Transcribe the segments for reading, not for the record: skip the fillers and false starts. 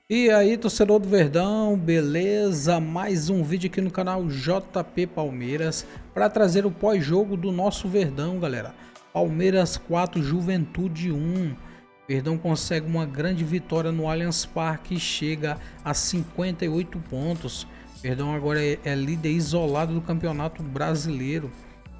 E aí, torcedor do Verdão, beleza? Mais um vídeo aqui no canal JP Palmeiras para trazer o pós-jogo do nosso Verdão, galera. Palmeiras 4, Juventude 1. Verdão consegue uma grande vitória no Allianz Parque e chega a 58 pontos. Verdão agora é líder isolado do Campeonato Brasileiro.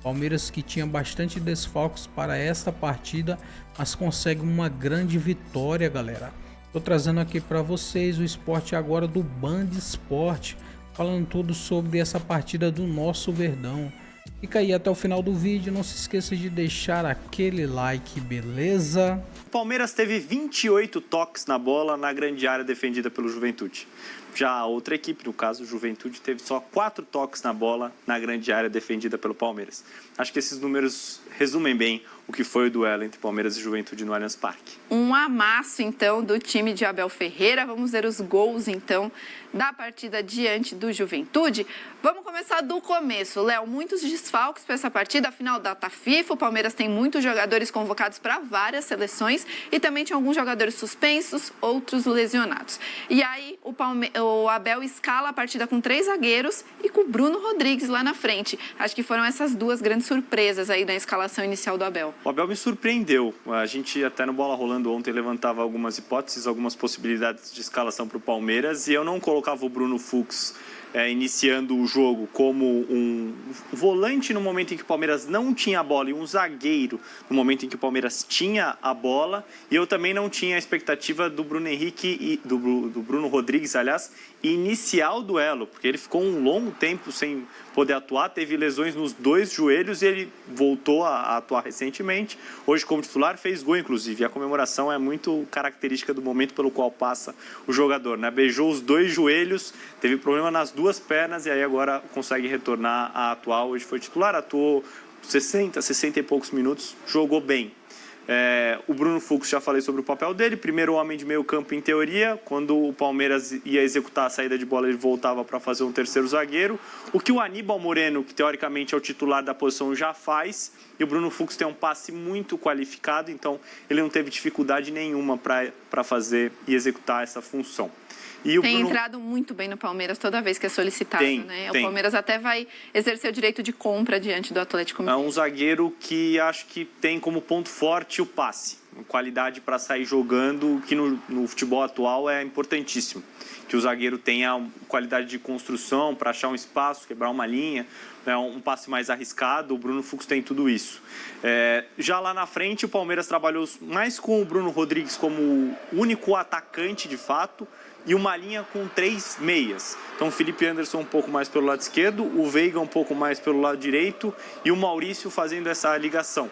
Palmeiras que tinha bastante desfalques para esta partida, mas consegue uma grande vitória, galera. Tô trazendo aqui para vocês o esporte agora do Band Esporte, falando tudo sobre essa partida do nosso Verdão. Fica aí até o final do vídeo, não se esqueça de deixar aquele like, beleza? O Palmeiras teve 28 toques na bola na grande área defendida pelo Juventude. Já a outra equipe, no caso o Juventude, teve só 4 toques na bola na grande área defendida pelo Palmeiras. Acho que esses números resumem bem o que foi o duelo entre Palmeiras e Juventude no Allianz Parque. Um amasso, então, do time de Abel Ferreira. Vamos ver os gols, então, da partida diante do Juventude. Vamos começar do começo. Léo, muitos desfalques para essa partida, afinal, data FIFA. O Palmeiras tem muitos jogadores convocados para várias seleções e também tinha alguns jogadores suspensos, outros lesionados. E aí, o Abel escala a partida com 3 zagueiros e com o Bruno Rodrigues lá na frente. Acho que foram essas duas grandes surpresas aí na escalação inicial do Abel. O Abel me surpreendeu. A gente até no Bola Rolando ontem levantava algumas hipóteses, algumas possibilidades de escalação para o Palmeiras e eu não colocava o Bruno Fux iniciando o jogo como um volante no momento em que o Palmeiras não tinha a bola e um zagueiro no momento em que o Palmeiras tinha a bola. E eu também não tinha a expectativa do Bruno Henrique e do Bruno Rodrigues, aliás, iniciar o duelo, porque ele ficou um longo tempo sem poder atuar, teve lesões nos 2 joelhos e ele voltou a atuar recentemente. Hoje, como titular, fez gol, inclusive. E a comemoração é muito característica do momento pelo qual passa o jogador, né? Beijou os 2 joelhos, teve problema nas 2 pernas e aí agora consegue retornar a atuar. Hoje foi titular, atuou 60 e poucos minutos, jogou bem. O Bruno Fux, já falei sobre o papel dele, primeiro homem de meio campo em teoria. Quando o Palmeiras ia executar a saída de bola, ele voltava para fazer um terceiro zagueiro, o que o Aníbal Moreno, que teoricamente é o titular da posição, já faz. E o Bruno Fux tem um passe muito qualificado, então ele não teve dificuldade nenhuma para fazer e executar essa função. Tem entrado muito bem no Palmeiras toda vez que é solicitado, né? O Palmeiras até vai exercer o direito de compra diante do Atlético Mineiro. É um zagueiro que acho que tem como ponto forte o passe, qualidade para sair jogando, que no futebol atual é importantíssimo. Que o zagueiro tenha qualidade de construção para achar um espaço, quebrar uma linha, um passe mais arriscado. O Bruno Fux tem tudo isso. Já lá na frente, o Palmeiras trabalhou mais com o Bruno Rodrigues como o único atacante de fato, e uma linha com 3 meias. Então, o Felipe Anderson um pouco mais pelo lado esquerdo, o Veiga um pouco mais pelo lado direito e o Maurício fazendo essa ligação.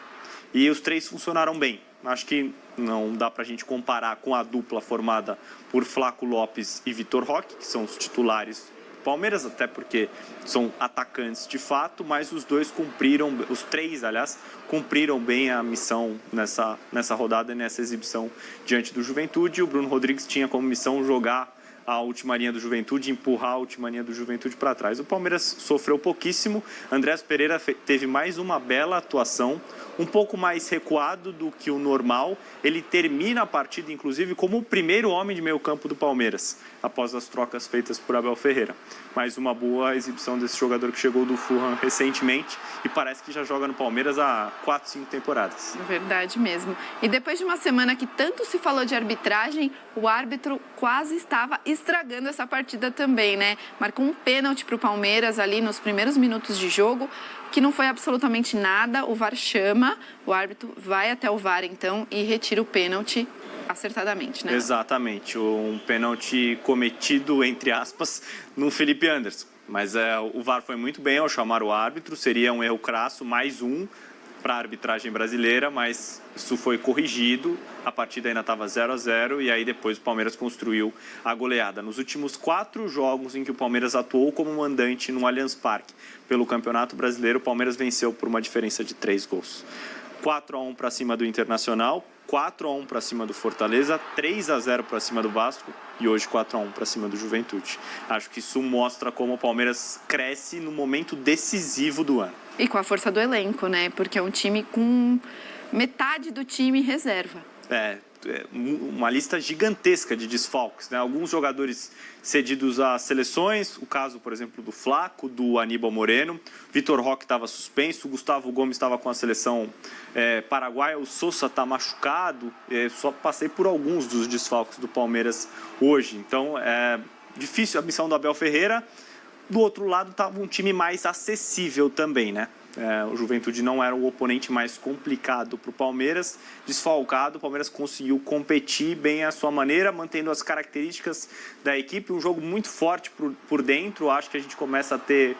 E os 3 funcionaram bem. Acho que não dá para a gente comparar com a dupla formada por Flaco Lopes e Vitor Roque, que são os titulares do Palmeiras, até porque são atacantes de fato, mas os 2 cumpriram, os 3, aliás, cumpriram bem a missão nessa rodada e nessa exibição diante do Juventude. O Bruno Rodrigues tinha como missão jogar a última linha do Juventude, empurrar a última linha do Juventude para trás. O Palmeiras sofreu pouquíssimo. Andrés Pereira teve mais uma bela atuação, um pouco mais recuado do que o normal. Ele termina a partida, inclusive, como o primeiro homem de meio campo do Palmeiras, após as trocas feitas por Abel Ferreira. Mais uma boa exibição desse jogador que chegou do Fulham recentemente e parece que já joga no Palmeiras há 4, 5 temporadas. Verdade mesmo. E depois de uma semana que tanto se falou de arbitragem, o árbitro quase estava estragando essa partida também, né? Marcou um pênalti para o Palmeiras ali nos primeiros minutos de jogo, que não foi absolutamente nada. O VAR chama, o árbitro vai até o VAR então e retira o pênalti acertadamente, né? Exatamente, um pênalti cometido, entre aspas, no Felipe Anderson. Mas o VAR foi muito bem ao chamar o árbitro, seria um erro crasso, mais um para a arbitragem brasileira, mas isso foi corrigido, a partida ainda estava 0-0 e aí depois o Palmeiras construiu a goleada. Nos últimos 4 jogos em que o Palmeiras atuou como mandante no Allianz Parque pelo Campeonato Brasileiro, o Palmeiras venceu por uma diferença de 3 gols. 4-1 para cima do Internacional, 4-1 para cima do Fortaleza, 3-0 para cima do Vasco e hoje 4-1 para cima do Juventude. Acho que isso mostra como o Palmeiras cresce no momento decisivo do ano. E com a força do elenco, né? Porque é um time com metade do time reserva. uma lista gigantesca de desfalques, né? Alguns jogadores cedidos a seleções, o caso, por exemplo, do Flaco, do Aníbal Moreno, Vitor Roque estava suspenso, o Gustavo Gomes estava com a seleção paraguaia, o Sousa está machucado, só passei por alguns dos desfalques do Palmeiras hoje. Então, é difícil a missão do Abel Ferreira. Do outro lado, estava um time mais acessível também, né? O Juventude não era o oponente mais complicado para o Palmeiras, desfalcado. O Palmeiras conseguiu competir bem à sua maneira, mantendo as características da equipe. Um jogo muito forte por dentro. Acho que a gente começa a ter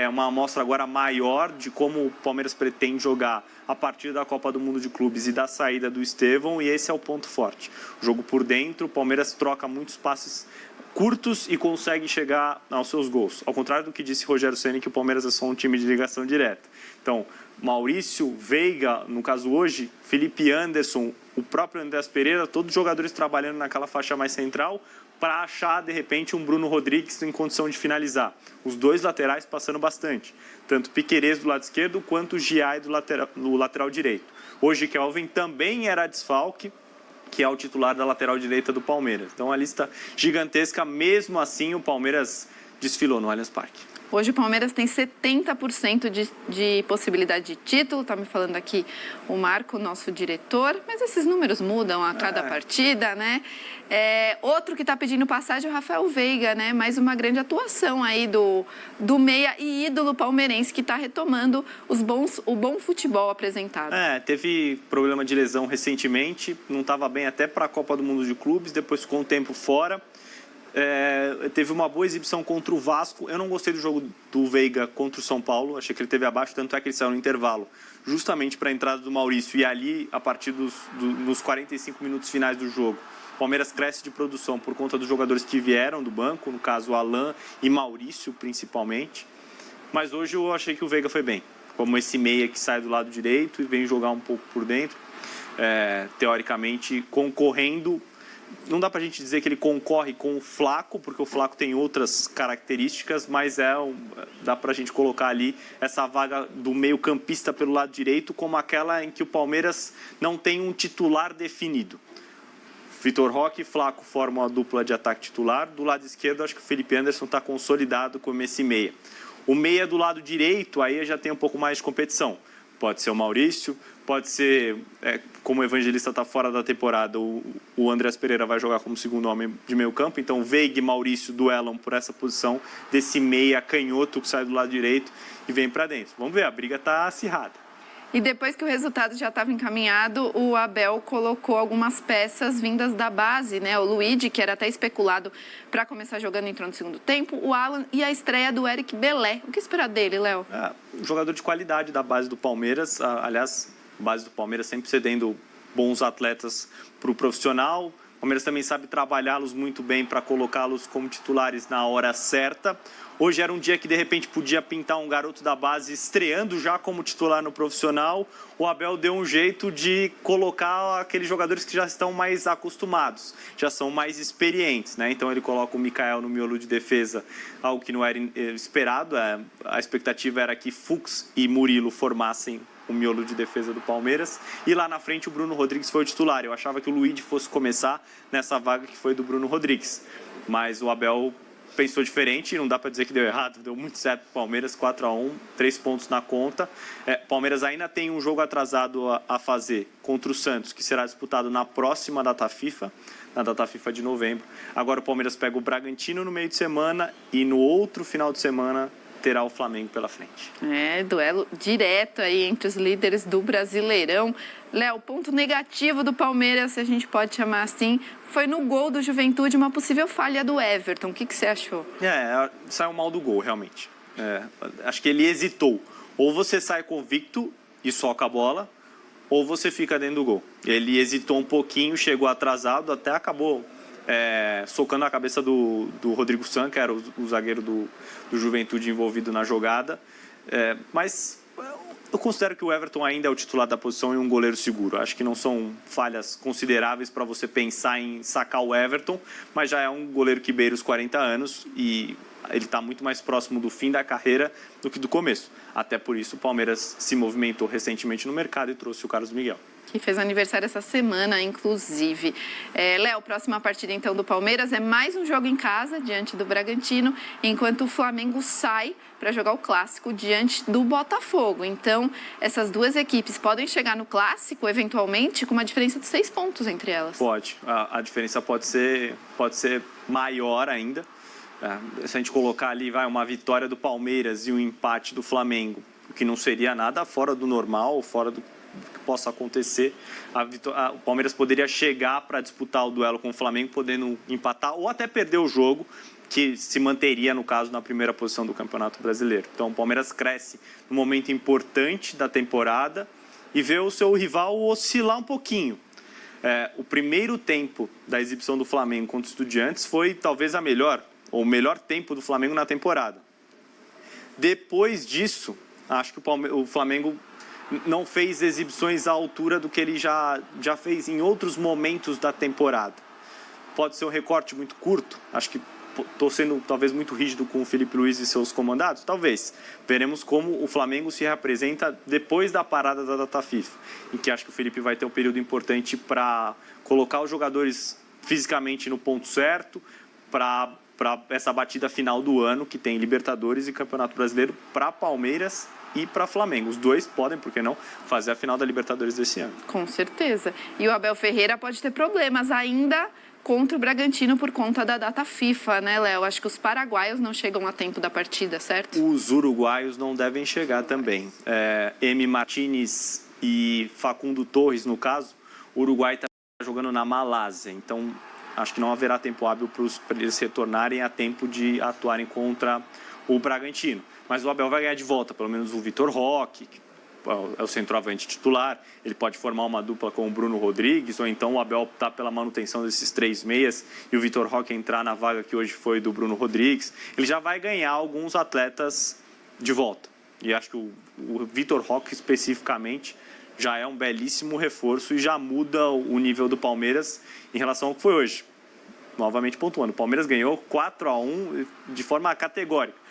uma amostra agora maior de como o Palmeiras pretende jogar a partir da Copa do Mundo de Clubes e da saída do Estevão, e esse é o ponto forte. O jogo por dentro, o Palmeiras troca muitos passes curtos e consegue chegar aos seus gols. Ao contrário do que disse Rogério Ceni, que o Palmeiras é só um time de ligação direta. Então, Maurício, Veiga, no caso hoje, Felipe Anderson, o próprio Andrés Pereira, todos os jogadores trabalhando naquela faixa mais central para achar, de repente, um Bruno Rodrigues em condição de finalizar. Os dois laterais passando bastante. Tanto Piquerez do lado esquerdo, quanto Giai do lateral direito. Hoje, Kelvin também era desfalque, que é o titular da lateral direita do Palmeiras. Então, a lista gigantesca, mesmo assim, o Palmeiras desfilou no Allianz Parque. Hoje o Palmeiras tem 70% de possibilidade de título, está me falando aqui o Marco, nosso diretor, mas esses números mudam a cada partida, né? Outro que está pedindo passagem é o Rafael Veiga, né? Mais uma grande atuação aí do meia e ídolo palmeirense que está retomando o bom futebol apresentado. Teve problema de lesão recentemente, não estava bem até para a Copa do Mundo de Clubes, depois ficou um tempo fora. Teve uma boa exibição contra o Vasco. Eu não gostei do jogo do Veiga contra o São Paulo, achei que ele teve abaixo, tanto é que ele saiu no intervalo, justamente para a entrada do Maurício, e ali, a partir nos 45 minutos finais do jogo, o Palmeiras cresce de produção por conta dos jogadores que vieram do banco, no caso Alain e Maurício principalmente, mas hoje eu achei que o Veiga foi bem, como esse meia que sai do lado direito e vem jogar um pouco por dentro, teoricamente concorrendo. Não dá pra gente dizer que ele concorre com o Flaco, porque o Flaco tem outras características, mas dá pra gente colocar ali essa vaga do meio-campista pelo lado direito como aquela em que o Palmeiras não tem um titular definido. Vitor Roque e Flaco formam a dupla de ataque titular. Do lado esquerdo, acho que o Felipe Anderson está consolidado como esse meia. O meia do lado direito, aí já tem um pouco mais de competição. Pode ser o Maurício, pode ser, como o Evangelista está fora da temporada, o Andrés Pereira vai jogar como segundo homem de meio campo, então Veiga e Maurício duelam por essa posição desse meia canhoto que sai do lado direito e vem para dentro. Vamos ver, a briga está acirrada. E depois que o resultado já estava encaminhado, o Abel colocou algumas peças vindas da base, né? O Luigi, que era até especulado para começar jogando, entrou no segundo tempo, o Alan e a estreia do Eric Belé. O que esperar dele, Léo? Um jogador de qualidade da base do Palmeiras. Aliás, a base do Palmeiras sempre cedendo bons atletas para o profissional. O Palmeiras também sabe trabalhá-los muito bem para colocá-los como titulares na hora certa. Hoje era um dia que, de repente, podia pintar um garoto da base estreando já como titular no profissional. O Abel deu um jeito de colocar aqueles jogadores que já estão mais acostumados, já são mais experientes, né? Então, ele coloca o Mikael no miolo de defesa, algo que não era esperado. A expectativa era que Fux e Murilo formassem o miolo de defesa do Palmeiras. E lá na frente, o Bruno Rodrigues foi o titular. Eu achava que o Luigi fosse começar nessa vaga que foi do Bruno Rodrigues. Mas o Abel pensou diferente, não dá para dizer que deu errado, deu muito certo para o Palmeiras, 4-1, 3 pontos na conta. Palmeiras ainda tem um jogo atrasado a fazer contra o Santos, que será disputado na próxima data FIFA, na data FIFA de novembro. Agora o Palmeiras pega o Bragantino no meio de semana e no outro final de semana terá o Flamengo pela frente. Duelo direto aí entre os líderes do Brasileirão. Léo, ponto negativo do Palmeiras, se a gente pode chamar assim, foi no gol do Juventude, uma possível falha do Everton. O que você achou? Saiu mal do gol, realmente. Acho que ele hesitou. Ou você sai convicto e soca a bola, ou você fica dentro do gol. Ele hesitou um pouquinho, chegou atrasado, até acabou socando a cabeça do Rodrigo San, que era o zagueiro do Juventude envolvido na jogada. Mas eu considero que o Everton ainda é o titular da posição e um goleiro seguro. Acho que não são falhas consideráveis para você pensar em sacar o Everton, mas já é um goleiro que beira os 40 anos e ele está muito mais próximo do fim da carreira do que do começo. Até por isso o Palmeiras se movimentou recentemente no mercado e trouxe o Carlos Miguel. Que fez aniversário essa semana, inclusive. Léo, próxima partida, então, do Palmeiras é mais um jogo em casa, diante do Bragantino, enquanto o Flamengo sai para jogar o Clássico diante do Botafogo. Então, essas duas equipes podem chegar no Clássico, eventualmente, com uma diferença de 6 pontos entre elas. Pode. A diferença pode ser maior ainda. Se a gente colocar ali uma vitória do Palmeiras e um empate do Flamengo, o que não seria nada fora do normal, fora do que possa acontecer, o Palmeiras poderia chegar para disputar o duelo com o Flamengo, podendo empatar ou até perder o jogo, que se manteria, no caso, na primeira posição do Campeonato Brasileiro. Então, o Palmeiras cresce num momento importante da temporada e vê o seu rival oscilar um pouquinho. O primeiro tempo da exibição do Flamengo contra o Estudiantes foi talvez o melhor tempo do Flamengo na temporada. Depois disso, acho que o Flamengo não fez exibições à altura do que ele já fez em outros momentos da temporada. Pode ser um recorte muito curto, acho que estou sendo talvez muito rígido com o Felipe Luiz e seus comandados, talvez. Veremos como o Flamengo se representa depois da parada da data FIFA, em que acho que o Felipe vai ter um período importante para colocar os jogadores fisicamente no ponto certo, para essa batida final do ano, que tem Libertadores e Campeonato Brasileiro para Palmeiras e para Flamengo. Os dois podem, por que não, fazer a final da Libertadores desse ano. Com certeza. E o Abel Ferreira pode ter problemas ainda contra o Bragantino por conta da data FIFA, né, Léo? Acho que os paraguaios não chegam a tempo da partida, certo? Os uruguaios não devem chegar também. M. Martínez e Facundo Torres, no caso, o Uruguai está jogando na Malásia, então acho que não haverá tempo hábil para eles retornarem a tempo de atuarem contra o Bragantino. Mas o Abel vai ganhar de volta, pelo menos o Vitor Roque, que é o centroavante titular. Ele pode formar uma dupla com o Bruno Rodrigues, ou então o Abel optar pela manutenção desses 3 meias e o Vitor Roque entrar na vaga que hoje foi do Bruno Rodrigues. Ele já vai ganhar alguns atletas de volta. E acho que o Vitor Roque, especificamente, já é um belíssimo reforço e já muda o nível do Palmeiras em relação ao que foi hoje. Novamente pontuando, o Palmeiras ganhou 4-1 de forma categórica.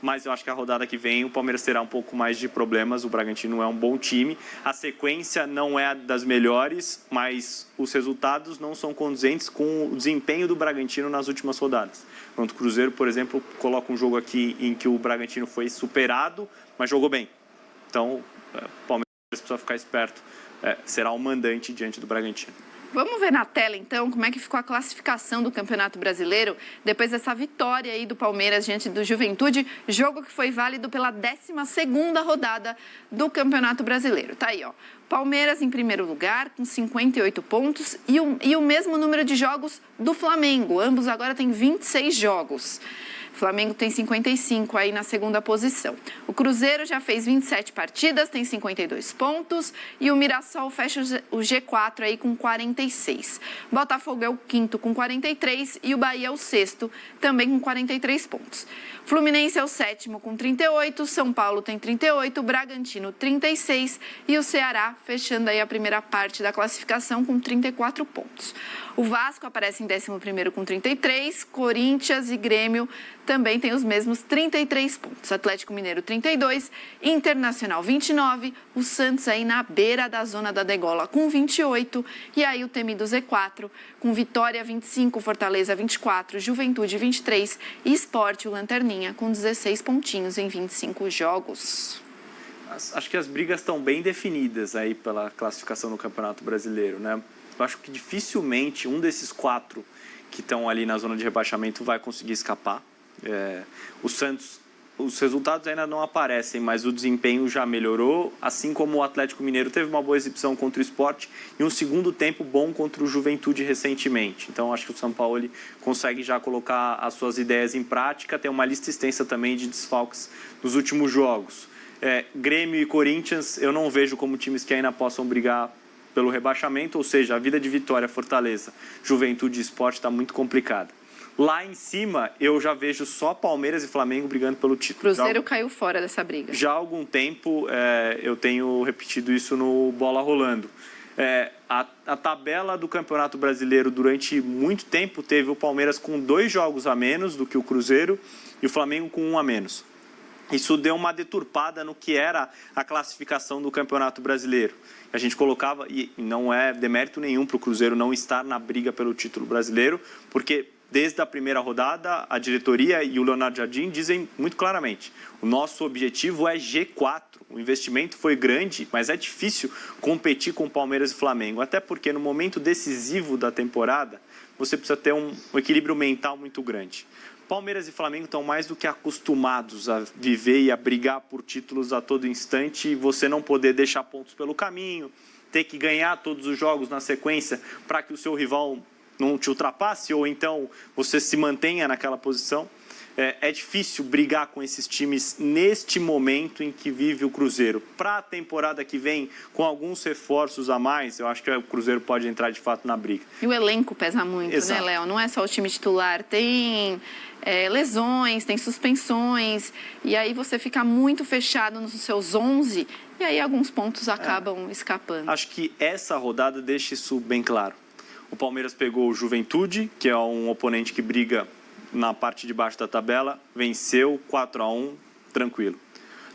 Mas eu acho que a rodada que vem o Palmeiras terá um pouco mais de problemas. O Bragantino é um bom time. A sequência não é das melhores, mas os resultados não são condizentes com o desempenho do Bragantino nas últimas rodadas. Enquanto o Cruzeiro, por exemplo, coloca um jogo aqui em que o Bragantino foi superado, mas jogou bem. Então, o Palmeiras precisa ficar esperto. Será o mandante diante do Bragantino. Vamos ver na tela, então, como é que ficou a classificação do Campeonato Brasileiro depois dessa vitória aí do Palmeiras diante do Juventude, jogo que foi válido pela 12ª rodada do Campeonato Brasileiro. Tá aí, ó. Palmeiras em primeiro lugar, com 58 pontos e o mesmo número de jogos do Flamengo. Ambos agora têm 26 jogos. O Flamengo tem 55 aí na segunda posição. O Cruzeiro já fez 27 partidas, tem 52 pontos. E o Mirassol fecha o G4 aí com 46. Botafogo é o quinto com 43 e o Bahia é o sexto, também com 43 pontos. Fluminense é o sétimo com 38, São Paulo tem 38, Bragantino 36 e o Ceará fechando aí a primeira parte da classificação com 34 pontos. O Vasco aparece em 11º com 33, Corinthians e Grêmio também têm os mesmos 33 pontos. Atlético Mineiro 32, Internacional 29, o Santos aí na beira da zona da degola com 28 e aí o temido Z4 com Vitória 25, Fortaleza 24, Juventude 23 e Sport, o Lanterninha, com 16 pontinhos em 25 jogos. Acho que as brigas estão bem definidas aí pela classificação no Campeonato Brasileiro, né? Eu acho que dificilmente um desses 4 que estão ali na zona de rebaixamento vai conseguir escapar. O Santos, os resultados ainda não aparecem, mas o desempenho já melhorou, assim como o Atlético Mineiro teve uma boa exibição contra o Sport e um segundo tempo bom contra o Juventude recentemente. Então, acho que o São Paulo consegue já colocar as suas ideias em prática, tem uma lista extensa também de desfalques nos últimos jogos. Grêmio e Corinthians, eu não vejo como times que ainda possam brigar pelo rebaixamento, ou seja, a vida de Vitória, Fortaleza, Juventude e Sport está muito complicada. Lá em cima, eu já vejo só Palmeiras e Flamengo brigando pelo título. Cruzeiro caiu fora dessa briga. Já há algum tempo, eu tenho repetido isso no Bola Rolando. A tabela do Campeonato Brasileiro durante muito tempo teve o Palmeiras com 2 jogos a menos do que o Cruzeiro e o Flamengo com 1 a menos. isso deu uma deturpada no que era a classificação do Campeonato Brasileiro. A gente colocava, e não é demérito nenhum para o Cruzeiro não estar na briga pelo título brasileiro, porque desde a primeira rodada, a diretoria e o Leonardo Jardim dizem muito claramente, o nosso objetivo é G4. O investimento foi grande, mas é difícil competir com Palmeiras e Flamengo, até porque no momento decisivo da temporada, você precisa ter um equilíbrio mental muito grande. Palmeiras e Flamengo estão mais do que acostumados a viver e a brigar por títulos a todo instante e você não poder deixar pontos pelo caminho, ter que ganhar todos os jogos na sequência para que o seu rival não te ultrapasse ou então você se mantenha naquela posição. É difícil brigar com esses times neste momento em que vive o Cruzeiro. Para a temporada que vem, com alguns reforços a mais, eu acho que o Cruzeiro pode entrar de fato na briga. E o elenco pesa muito, Exato. né, Léo? Não é só o time titular, tem lesões, tem suspensões, e aí você fica muito fechado nos seus 11, e aí alguns pontos acabam escapando. Acho que essa rodada deixa isso bem claro. O Palmeiras pegou o Juventude, que é um oponente que briga na parte de baixo da tabela, venceu 4-1, tranquilo.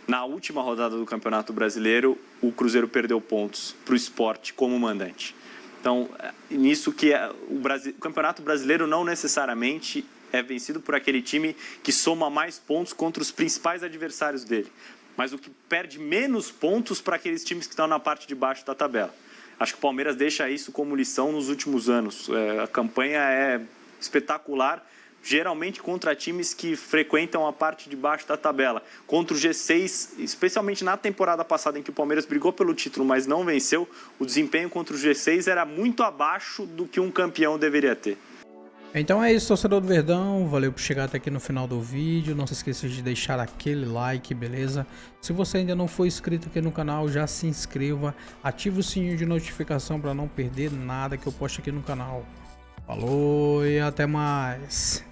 Na última rodada do Campeonato Brasileiro, o Cruzeiro perdeu pontos para o Sport como mandante. Então, nisso que o Campeonato Brasileiro não necessariamente é vencido por aquele time que soma mais pontos contra os principais adversários dele, mas o que perde menos pontos para aqueles times que estão na parte de baixo da tabela. Acho que o Palmeiras deixa isso como lição nos últimos anos. A campanha é espetacular, geralmente contra times que frequentam a parte de baixo da tabela. Contra o G6, especialmente na temporada passada em que o Palmeiras brigou pelo título, mas não venceu, o desempenho contra o G6 era muito abaixo do que um campeão deveria ter. Então é isso, torcedor do Verdão, valeu por chegar até aqui no final do vídeo, não se esqueça de deixar aquele like, beleza? Se você ainda não for inscrito aqui no canal, já se inscreva, ative o sininho de notificação para não perder nada que eu posto aqui no canal. Falou e até mais!